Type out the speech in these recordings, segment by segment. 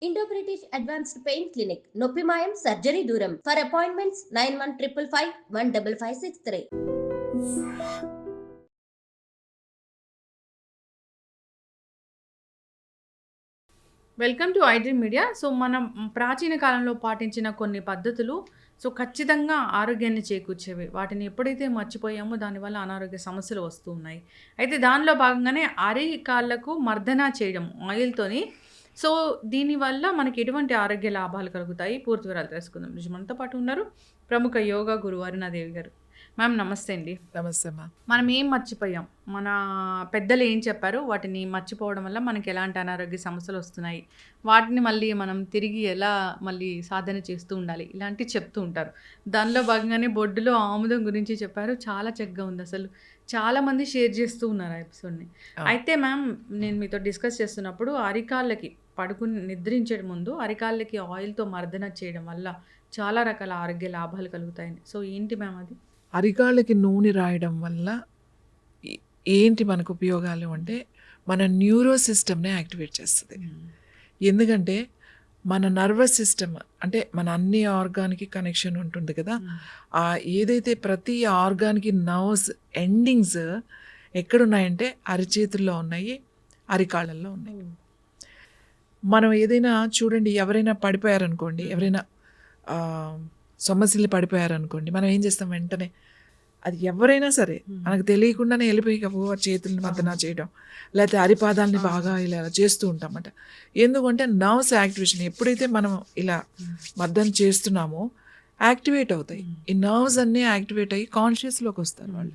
Indo British advanced pain clinic నొప్పి మాయం surgery దూరం for appointments 9155515563. Welcome to iDream media. So మనం ప్రాచీన కాలంలో పాటించిన కొన్ని పద్ధతులు ఖచ్చితంగా ఆరోగ్యాన్ని చేకూర్చేవి. వాటిని ఎప్పుడైతే మర్చిపోయామో దానివల్ల అనారోగ్య సమస్యలు వస్తూ ఉన్నాయి. అయితే దానిలో భాగంగానే అరికాళ్ళకు మర్దన చేయడం ఆయిల్‌తోని. సో దీనివల్ల మనకి ఎటువంటి ఆరోగ్య లాభాలు కలుగుతాయి? పూర్తి వివరాలు తెలుసుకుందాం. ఈరోజు మనతో పాటు ఉన్నారు ప్రముఖ యోగా గురువు అరుణాదేవి గారు. మ్యామ్ నమస్తే అండి. నమస్తే అమ్మా. మనం ఏం మర్చిపోయాం? మన పెద్దలు ఏం చెప్పారు? వాటిని మర్చిపోవడం వల్ల మనకి ఎలాంటి అనారోగ్య సమస్యలు వస్తున్నాయి? వాటిని మళ్ళీ మనం తిరిగి ఎలా మళ్ళీ సాధన చేస్తూ ఉండాలి? ఇలాంటివి చెప్తూ ఉంటారు. దానిలో భాగంగానే బొడ్డులో ఆముదం గురించి చెప్పారు. చాలా చక్కగా ఉంది అసలు. చాలామంది షేర్ చేస్తూ ఉన్నారు ఆ ఎపిసోడ్‌ని. అయితే మ్యామ్ నేను మీతో డిస్కస్ చేస్తున్నప్పుడు అరికాళ్ళకి పడుకుని నిద్రించే ముందు అరికాళ్ళకి ఆయిల్‌తో మర్దన చేయడం వల్ల చాలా రకాల ఆరోగ్య లాభాలు కలుగుతాయని. సో ఏంటి మ్యామ్ అది? అరికాళ్ళకి నూనె రాయడం వల్ల ఏంటి మనకు ఉపయోగాలు అంటే మన న్యూరో సిస్టమ్ని యాక్టివేట్ చేస్తుంది. ఎందుకంటే మన నర్వస్ సిస్టమ్ అంటే మన అన్ని ఆర్గాన్కి కనెక్షన్ ఉంటుంది కదా. ఏదైతే ప్రతి ఆర్గాన్కి నర్వ్స్ ఎండింగ్స్ ఎక్కడున్నాయంటే అరిచేతుల్లో ఉన్నాయి, అరికాళ్ళల్లో ఉన్నాయి. మనం ఏదైనా చూడండి, ఎవరైనా పడిపోయారనుకోండి, ఎవరైనా సమస్యలు పడిపోయారనుకోండి, మనం ఏం చేస్తాం వెంటనే, అది ఎవరైనా సరే మనకు తెలియకుండానే వెళ్ళిపోయి చేతులను మద్దన చేయడం, లేకపోతే అరిపాదాలని బాగా ఇలా చేస్తూ ఉంటామట. ఎందుకంటే నర్వ్స్ యాక్టివేషన్ ఎప్పుడైతే మనం ఇలా మద్దన చేస్తున్నామో యాక్టివేట్ అవుతాయి. ఈ నర్వ్స్ అన్నీ యాక్టివేట్ అయ్యి కాన్షియస్లోకి వస్తారు వాళ్ళు.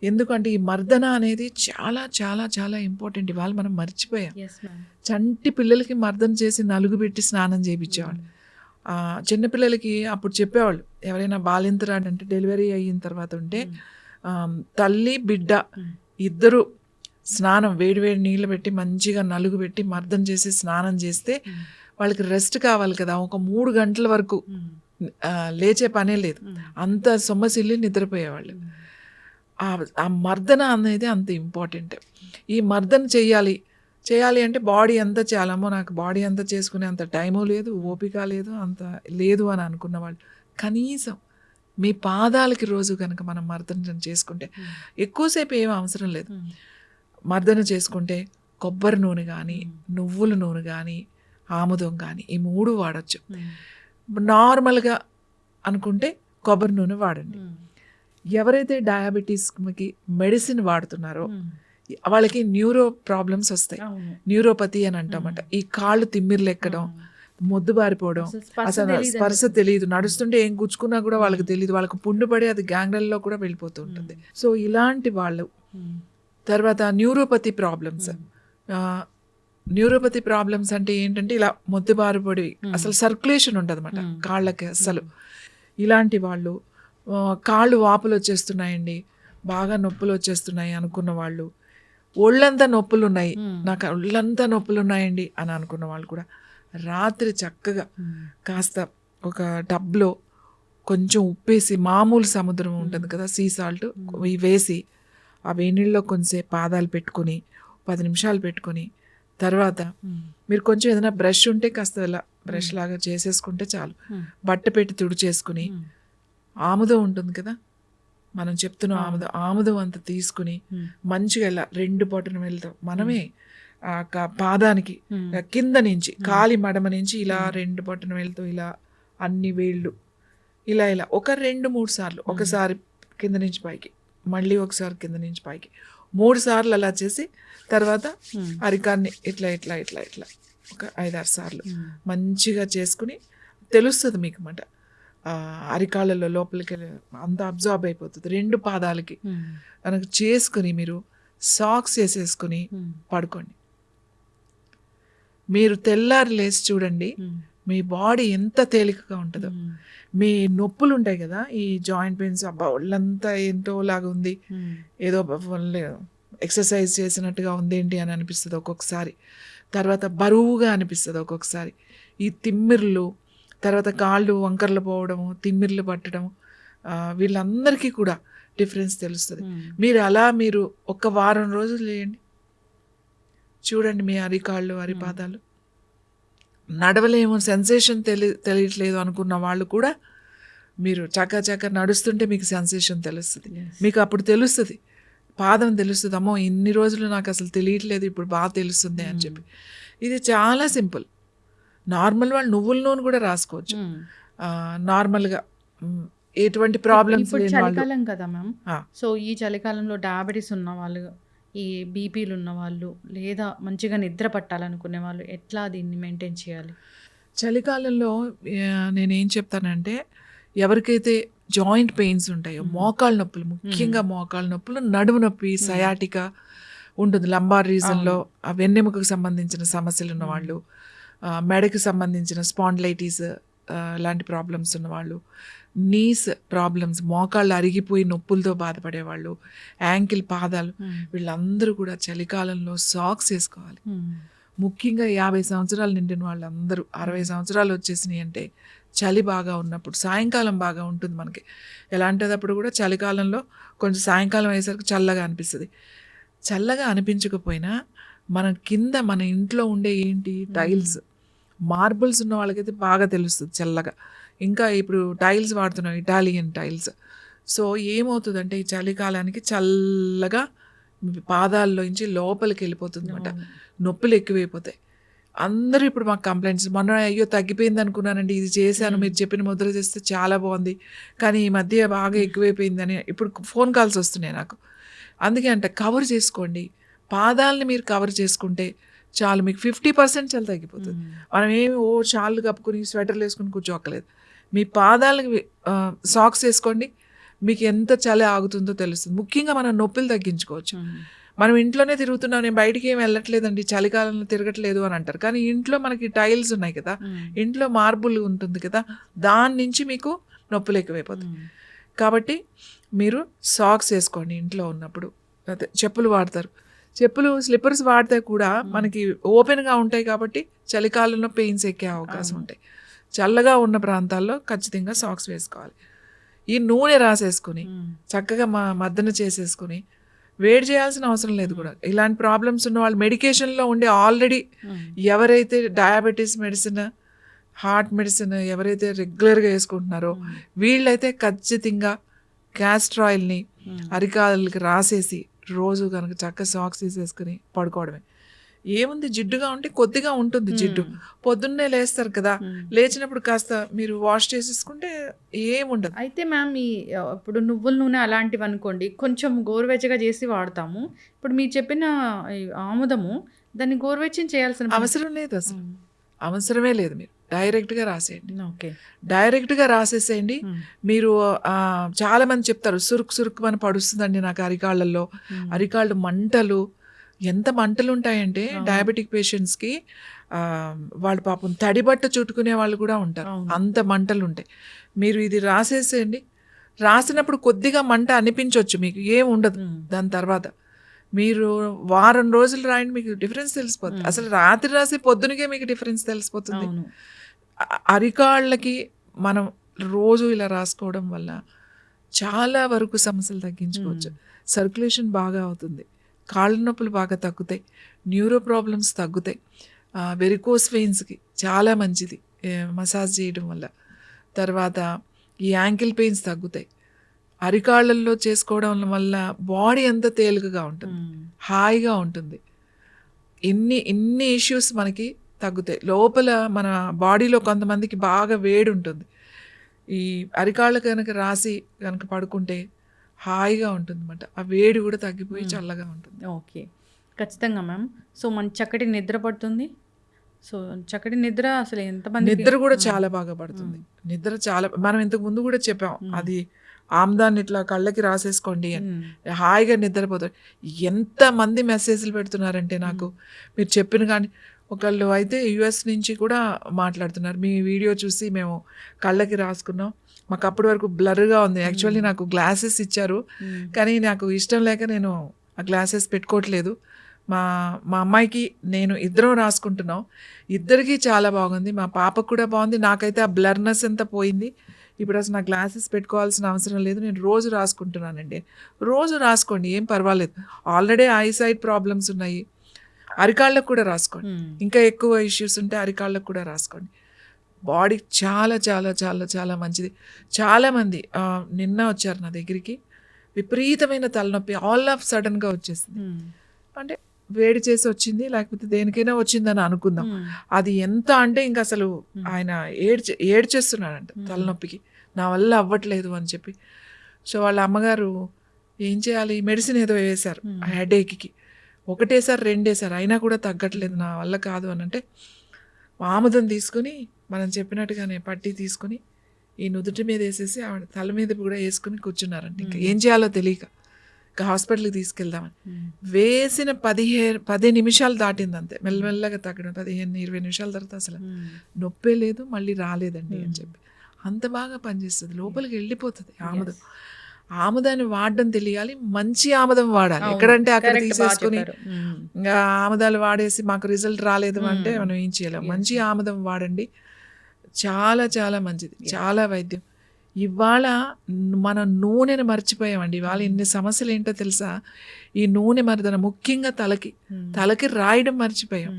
ఎందుకంటే ఈ మర్దన అనేది చాలా చాలా చాలా ఇంపార్టెంట్. ఇవాళ మనం మర్చిపోయాం. చంటి పిల్లలకి మర్దన చేసి నలుగు పెట్టి స్నానం చేయించేవాళ్ళు. చిన్నపిల్లలకి అప్పుడు చెప్పేవాళ్ళు, ఎవరైనా బాలింతరాడు అంటే డెలివరీ అయిన తర్వాత ఉంటే తల్లి బిడ్డ ఇద్దరు స్నానం వేడివేడి నీళ్ళు పెట్టి మంచిగా నలుగు పెట్టి మర్దన చేసి స్నానం చేస్తే వాళ్ళకి రెస్ట్ కావాలి కదా, ఒక 3 గంటల వరకు లేచే పనే లేదు, అంత సొమ్మసిల్లి నిద్రపోయేవాళ్ళు. ఆ మర్దన అనేది అంత ఇంపార్టెంట్. ఈ మర్దన చేయాలి అంటే బాడీ అంతా చేయాలమ్మో, నాకు బాడీ అంతా చేసుకునే అంత టైము లేదు, ఓపిక లేదు, అంత లేదు అని అనుకున్న వాళ్ళు కనీసం మీ పాదాలకి రోజు కనుక మనం మర్దన చేసుకుంటే, ఎక్కువసేపు ఏం అవసరం లేదు, మర్దన చేసుకుంటే కొబ్బరి నూనె కానీ, నువ్వుల నూనె కానీ, ఆముదం కానీ, ఈ 3 వాడచ్చు. నార్మల్గా అనుకుంటే కొబ్బరి నూనె వాడండి. ఎవరైతే డయాబెటీస్కి మెడిసిన్ వాడుతున్నారో వాళ్ళకి న్యూరో ప్రాబ్లమ్స్ వస్తాయి. న్యూరోపతి అని అంటామట. ఈ కాళ్ళు తిమ్మిర్లు ఎక్కడం, మొద్దుబారిపోవడం, అసలు స్పర్శ తెలియదు, నడుస్తుంటే ఏం గుచ్చుకున్నా కూడా వాళ్ళకి తెలియదు, వాళ్ళకి పుండు పడి అది గ్యాంగ్రల్లో కూడా వెళ్ళిపోతూ ఉంటుంది. సో ఇలాంటి వాళ్ళు, తర్వాత న్యూరోపతి ప్రాబ్లమ్స్ అంటే ఏంటంటే ఇలా మొద్దుబారిపడి అసలు సర్క్యులేషన్ ఉండదు అన్నమాట కాళ్ళకి అసలు. ఇలాంటి వాళ్ళు, కాళ్ళు వాపులు వచ్చేస్తున్నాయండి, బాగా నొప్పులు వచ్చేస్తున్నాయి అనుకున్న వాళ్ళు, ఒళ్ళంతా నొప్పులు ఉన్నాయి, నాకు ఒళ్ళంతా నొప్పులు ఉన్నాయండి అని అనుకున్న వాళ్ళు కూడా రాత్రి చక్కగా కాస్త ఒక టబ్లో కొంచెం ఉప్పేసి, మామూలు సముద్రం ఉంటుంది కదా సీ సాల్ట్, వేసి ఆ వేణీళ్ళలో కొంచెం పాదాలు పెట్టుకొని 10 నిమిషాలు పెట్టుకొని, తర్వాత మీరు కొంచెం ఏదైనా బ్రష్ ఉంటే కాస్త ఇలా బ్రష్ లాగా చేసేసుకుంటే చాలు, బట్ట పెట్టి తుడిచేసుకుని, ఆముదం ఉంటుంది కదా మనం చెప్తున్నాం, ఆముదం అంత తీసుకుని మంచిగా ఇలా 2 బొటన వేళ్ళతో మనమే పాదానికి కింద నుంచి కాలి మడమ నుంచి ఇలా 2 బొటన వేళ్ళతో ఇలా అన్ని వేళ్ళు ఇలా ఒక 2-3 సార్లు, ఒకసారి కింద నుంచి పైకి, మళ్ళీ ఒకసారి కింద నుంచి పైకి 3 సార్లు అలా చేసి, తర్వాత అరికాన్ని ఇట్లా ఇట్లా ఇట్లా ఇట్లా ఒక 5-6 సార్లు మంచిగా చేసుకుని తెలుస్తుంది మీకు అన్నమాట. అరికాళ్ళలో లోపలికి అంత అబ్జార్బ్ అయిపోతుంది. 2 పాదాలకి మనకు చేసుకుని మీరు సాక్స్ వేసేసుకుని పడుకోండి. మీరు తెల్లారి లేచి చూడండి మీ బాడీ ఎంత తేలికగా ఉంటుందో. మీ నొప్పులు ఉంటాయి కదా, ఈ జాయింట్ పెయిన్స్, అబ్బా ఒళ్ళంతా ఏంటో లాగా ఉంది, ఏదో ఎక్సర్సైజ్ చేసినట్టుగా ఉంది ఏంటి అని అనిపిస్తుంది ఒక్కొక్కసారి. తర్వాత బరువుగా అనిపిస్తుంది ఒక్కొక్కసారి. ఈ తిమ్మిర్లు, తర్వాత కాళ్ళు వంకర్లు పోవడము, తిమ్మిర్లు పట్టడం, వీళ్ళందరికీ కూడా డిఫరెన్స్ తెలుస్తుంది. మీరు ఒక వారం రోజులు చేయండి, చూడండి మీ అరికాళ్ళు, అరిపాదాలు నడవలేము, సెన్సేషన్ తెలియట్లేదు అనుకున్న వాళ్ళు కూడా మీరు చక్క నడుస్తుంటే మీకు సెన్సేషన్ తెలుస్తుంది. మీకు అప్పుడు తెలుస్తుంది, పాదం తెలుస్తుంది, అమ్మో ఇన్ని రోజులు నాకు అసలు తెలియట్లేదు, ఇప్పుడు బాగా తెలుస్తుంది అని చెప్పి. ఇది చాలా సింపుల్. నార్మల్ వాళ్ళు నువ్వుల నూనె కూడా రాసుకోవచ్చు నార్మల్గా, ఎటువంటి ప్రాబ్లమ్స్ ఇప్పుడు లేని వాళ్ళు. చలికాలం కదా మ్యామ్, ఆ. సో ఈ చలికాలంలో డయాబెటీస్ ఉన్న వాళ్ళు, ఈ బీపీలు ఉన్న వాళ్ళు, లేదా మంచిగా నిద్ర పట్టాలనుకునే వాళ్ళు ఎట్లా దీన్ని మెయింటైన్ చేయాలి? చలికాలంలో నేనేం చెప్తానంటే, ఎవరికైతే జాయింట్ పెయిన్స్ ఉంటాయో, మోకాళ్ళ నొప్పులు, ముఖ్యంగా మోకాళ్ళ నొప్పులు, నడుము నొప్పి, సయాటికా ఉంటుంది, లంబార్ రీజన్లో వెన్నెముకకు సంబంధించిన సమస్యలు ఉన్నవాళ్ళు, మెడకి సంబంధించిన స్పాండిలైటిస్ లాంటి ప్రాబ్లమ్స్ ఉన్నవాళ్ళు, నీస్ ప్రాబ్లమ్స్, మోకాళ్ళు అరిగిపోయి నొప్పులతో బాధపడేవాళ్ళు, యాంకిల్, పాదాలు, వీళ్ళందరూ కూడా చలికాలంలో సాక్స్ వేసుకోవాలి. ముఖ్యంగా 50 సంవత్సరాలు నిండిన వాళ్ళందరూ, 60 సంవత్సరాలు వచ్చేసినాయి అంటే చలి బాగా ఉన్నప్పుడు, సాయంకాలం బాగా ఉంటుంది మనకి. ఎలాంటిదప్పుడు కూడా చలికాలంలో కొంచెం సాయంకాలం అయ్యేసరికి చల్లగా అనిపిస్తుంది. చల్లగా అనిపించకపోయినా మన కింద మన ఇంట్లో ఉండే ఏంటి టైల్స్, మార్బుల్స్ ఉన్న వాళ్ళకైతే బాగా తెలుస్తుంది చల్లగా. ఇంకా ఇప్పుడు టైల్స్ వాడుతున్నాం, ఇటాలియన్ టైల్స్. సో ఏమవుతుందంటే ఈ చలికాలానికి చల్లగా పాదాల్లోంచి లోపలికి వెళ్ళిపోతుంది అనమాట, నొప్పులు ఎక్కువైపోతాయి. అందరూ ఇప్పుడు మాకు కంప్లైంట్స్, మొన్న అయ్యో తగ్గిపోయింది అనుకున్నానండి, ఇది చేశాను, మీరు చెప్పిన ముద్ర చేస్తే చాలా బాగుంది, కానీ ఈ మధ్య బాగా ఎక్కువైపోయిందని ఇప్పుడు ఫోన్ కాల్స్ వస్తున్నాయి నాకు. అందుకే అంటే కవర్ చేసుకోండి, పాదాలని మీరు కవర్ చేసుకుంటే చాలు, మీకు 50% చలి తగ్గిపోతుంది. మనం ఏమి షాళ్ళు కప్పుకుని స్వెటర్లు వేసుకుని కూర్చోక్కలేదు. మీ పాదాలకి సాక్స్ వేసుకోండి, మీకు ఎంత చలి ఆగుతుందో తెలుస్తుంది. ముఖ్యంగా మనం నొప్పులు తగ్గించుకోవచ్చు. మనం ఇంట్లోనే తిరుగుతున్నాం, నేను బయటికి ఏం వెళ్ళట్లేదండి, చలికాలంలో తిరగట్లేదు అని అంటారు. కానీ ఇంట్లో మనకి టైల్స్ ఉన్నాయి కదా, ఇంట్లో మార్బుల్ ఉంటుంది కదా, దాని నుంచి మీకు నొప్పులు ఎక్కువైపోతాయి. కాబట్టి మీరు సాక్స్ వేసుకోండి ఇంట్లో ఉన్నప్పుడు. అదే చెప్పులు వాడతారు, చెప్పులు స్లిప్పర్స్ వాడితే కూడా మనకి ఓపెన్గా ఉంటాయి కాబట్టి చలికాలంలో పెయిన్స్ ఎక్కే అవకాశం ఉంటాయి. చల్లగా ఉన్న ప్రాంతాల్లో ఖచ్చితంగా సాక్స్ వేసుకోవాలి. ఈ నూనె రాసేసుకుని చక్కగా మద్దన చేసేసుకుని, వేడి చేయాల్సిన అవసరం లేదు కూడా. ఇలాంటి ప్రాబ్లమ్స్ ఉన్న వాళ్ళు, మెడికేషన్లో ఉండే ఆల్రెడీ ఎవరైతే డయాబెటీస్ మెడిసిన్, హార్ట్ మెడిసిన్ ఎవరైతే రెగ్యులర్గా వేసుకుంటున్నారో వీళ్ళైతే ఖచ్చితంగా క్యాస్టర్ ఆయిల్ని అరికాళ్ళకి రాసేసి రోజు కనుక చక్కగా సాక్స్ తీసేసుకుని పడుకోవడమే. ఏముంది, జిడ్డుగా ఉంటే కొద్దిగా ఉంటుంది జిడ్డు, పొద్దున్నే లేస్తారు కదా, లేచినప్పుడు కాస్త మీరు వాష్ చేసేసుకుంటే ఏముండదు. అయితే మ్యామ్, ఈ ఇప్పుడు నువ్వుల నూనె అలాంటివి అనుకోండి, కొంచెం గోరువెచ్చగా చేసి వాడతాము. ఇప్పుడు మీరు చెప్పిన ఈ ఆముదము, దాన్ని గోరువెచ్చని చేయాల్సిన అవసరం లేదు, అసలు అవసరమే లేదు. మీరు డైరెక్ట్గా రాసేయండి, ఓకే, డైరెక్ట్గా రాసేసేయండి. మీరు చాలామంది చెప్తారు సురుకు అని పడుస్తుందండి నాకు అరికాళ్ళల్లో, అరికాళ్ళు మంటలు, ఎంత మంటలు ఉంటాయంటే డయాబెటిక్ పేషెంట్స్కి, వాళ్ళు పాపం తడిబట్ట చుట్టుకునే వాళ్ళు కూడా ఉంటారు, అంత మంటలు ఉంటాయి. మీరు ఇది రాసేసేయండి. రాసినప్పుడు కొద్దిగా మంట అనిపించవచ్చు, మీకు ఏం ఉండదు. దాని తర్వాత మీరు వారం రోజులు రాయండి, మీకు డిఫరెన్స్ తెలిసిపోతుంది. అసలు రాత్రి రాసి పొద్దునకే మీకు డిఫరెన్స్ తెలిసిపోతుంది. అరికాళ్ళకి మనం రోజు ఇలా రాసుకోవడం వల్ల చాలా వరకు సమస్యలు తగ్గించుకోవచ్చు. సర్క్యులేషన్ బాగా అవుతుంది, కాళ్ళ నొప్పులు బాగా తగ్గుతాయి, న్యూరో ప్రాబ్లమ్స్ తగ్గుతాయి. వెరికోస్ వెయిన్స్కి చాలా మంచిది మసాజ్ చేయడం వల్ల. తర్వాత ఈ యాంకిల్ పెయిన్స్ తగ్గుతాయి. అరికాళ్ళల్లో చేసుకోవడం వల్ల బాడీ అంతా తేలికగా ఉంటుంది, హాయిగా ఉంటుంది. ఇన్ని ఇష్యూస్ మనకి తగ్గుతాయి. లోపల మన బాడీలో కొంతమందికి బాగా వేడి ఉంటుంది, ఈ అరికాళ్ళు కనుక రాసి కనుక పడుకుంటే హాయిగా ఉంటుంది అన్నమాట. ఆ వేడి కూడా తగ్గిపోయి చల్లగా ఉంటుంది. ఓకే, ఖచ్చితంగా మ్యామ్. సో మన చక్కటి నిద్ర పడుతుంది. సో చక్కటి నిద్ర అసలు ఎంతమంది, నిద్ర కూడా చాలా బాగా పడుతుంది. నిద్ర చాలా, మనం ఇంతకు ముందు కూడా చెప్పాం, అది ఆమ్దాన్ని ఇట్లా కళ్ళకి రాసేసుకోండి అని, హాయిగా నిద్రపోతారు. ఎంతమంది మెసేజ్లు పెడుతున్నారంటే నాకు, మీరు చెప్పిన కానీ ఒకళ్ళు అయితే యుఎస్ నుంచి కూడా మాట్లాడుతున్నారు, మీ వీడియో చూసి మేము కళ్ళకి రాసుకున్నాం, మాకు అప్పటి వరకు బ్లర్గా ఉంది. యాక్చువల్లీ నాకు గ్లాసెస్ ఇచ్చారు, కానీ నాకు ఇష్టం లేక నేను ఆ గ్లాసెస్ పెట్టుకోవట్లేదు. మా అమ్మాయికి నేను ఇద్దరం రాసుకుంటున్నాం, ఇద్దరికీ చాలా బాగుంది, మా పాపకు కూడా బాగుంది. నాకైతే ఆ బ్లర్నెస్ అంతా పోయింది. ఇప్పుడు అసలు నా గ్లాసెస్ పెట్టుకోవాల్సిన అవసరం లేదు, నేను రోజు రాసుకుంటున్నానండి. రోజు రాసుకోండి, ఏం పర్వాలేదు. ఆల్రెడీ ఐసైట్ ప్రాబ్లమ్స్ ఉన్నాయి, అరికాళ్ళకు కూడా రాసుకోండి. మ్మ్. ఇంకా ఎక్కువ ఇష్యూస్ ఉంటే అరికాళ్ళకు కూడా రాసుకోండి. బాడీ చాలా చాలా చాలా చాలా మంచిది. చాలామంది నిన్న వచ్చారు నా దగ్గరికి, విపరీతమైన తలనొప్పి ఆల్ ఆఫ్ సడన్గా వచ్చేసింది. మ్మ్. అంటే వేడి చేసి వచ్చింది, లేకపోతే దేనికైనా వచ్చిందని అనుకుందాం. మ్మ్. అది ఎంత అంటే ఇంకా అసలు ఆయన ఏడ్చేస్తున్నాడంట తలనొప్పికి, నా వల్ల అవ్వట్లేదు అని చెప్పి. సో వాళ్ళ అమ్మగారు ఏం చేయాలి, మెడిసిన్ ఏదో వేశారు ఆ హెడేక్కి. ఒకటేసారి రెండేసారి అయినా కూడా తగ్గట్లేదు, నా వల్ల కాదు అని అంటే ఆముదం తీసుకుని మనం చెప్పినట్టుగానే పట్టి తీసుకుని ఈ నుదుటి మీద వేసేసి ఆవిడ తల మీద కూడా వేసుకుని కూర్చున్నారంట. ఇంకా ఏం చేయాలో తెలియక ఇంకా హాస్పిటల్కి తీసుకెళ్దామని వేసిన 10 నిమిషాలు దాటింది అంతే, మెల్లమెల్లగా తగ్గడం. 15-20 నిమిషాల తర్వాత అసలు నొప్పే లేదు, మళ్ళీ రాలేదండి అని చెప్పి. అంత బాగా పనిచేస్తుంది, లోపలికి వెళ్ళిపోతుంది ఆముదం. ఆముదాన్ని వాడడం తెలియాలి, మంచి ఆముదం వాడాలి. ఎక్కడంటే అక్కడ తీసేసుకుని ఇంకా ఆముదాలు వాడేసి మాకు రిజల్ట్ రాలేదు అంటే మనం ఏం చేయలేం. మంచి ఆముదం వాడండి, చాలా చాలా మంచిది, చాలా వైద్యం. ఇవాళ మనం నూనెను మర్చిపోయామండి. ఇవాళ ఇన్ని సమస్యలు ఏంటో తెలుసా, ఈ నూనె మరదన ముఖ్యంగా తలకి రాయడం మర్చిపోయాం.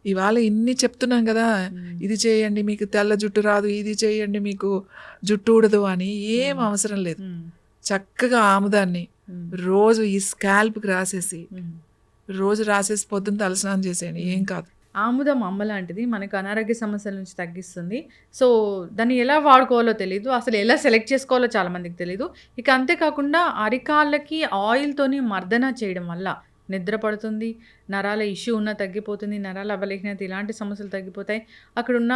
ఇవాళ ఇన్ని చెప్తున్నాం కదా, ఇది చేయండి మీకు తెల్ల జుట్టు రాదు, ఇది చేయండి మీకు జుట్టు ఊడదు అని. ఏం అవసరం లేదు. చక్కగా ఆముదాన్ని రోజు ఈ స్కాల్ప్కి రాసేసి పొద్దున్న తలస్నానం చేసేయండి, ఏం కాదు. ఆముదం అమ్మ లాంటిది, మనకు అనారోగ్య సమస్యల నుంచి తగ్గిస్తుంది. సో దాన్ని ఎలా వాడుకోవాలో తెలీదు, అసలు ఎలా సెలెక్ట్ చేసుకోవాలో చాలా మందికి తెలీదు. ఇక అంతేకాకుండా అరికాళ్ళకి ఆయిల్తోని మర్దన చేయడం వల్ల నిద్ర పడుతుంది, నరాల ఇష్యూ ఉన్న తగ్గిపోతుంది, నరాల అవలేహ్యత ఇలాంటి సమస్యలు తగ్గిపోతాయి. అక్కడున్న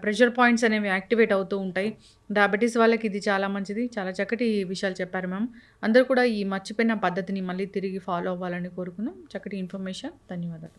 ప్రెషర్ పాయింట్స్ అనేవి యాక్టివేట్ అవుతూ ఉంటాయి. డయాబెటీస్ వాళ్ళకి ఇది చాలా మంచిది. చాలా చక్కటి విషయాలు చెప్పారు మ్యామ్. అందరూ కూడా ఈ మర్చిపోయిన పద్ధతిని మళ్ళీ తిరిగి ఫాలో అవ్వాలని కోరుకున్నాం. చక్కటి ఇన్ఫర్మేషన్, ధన్యవాదాలు.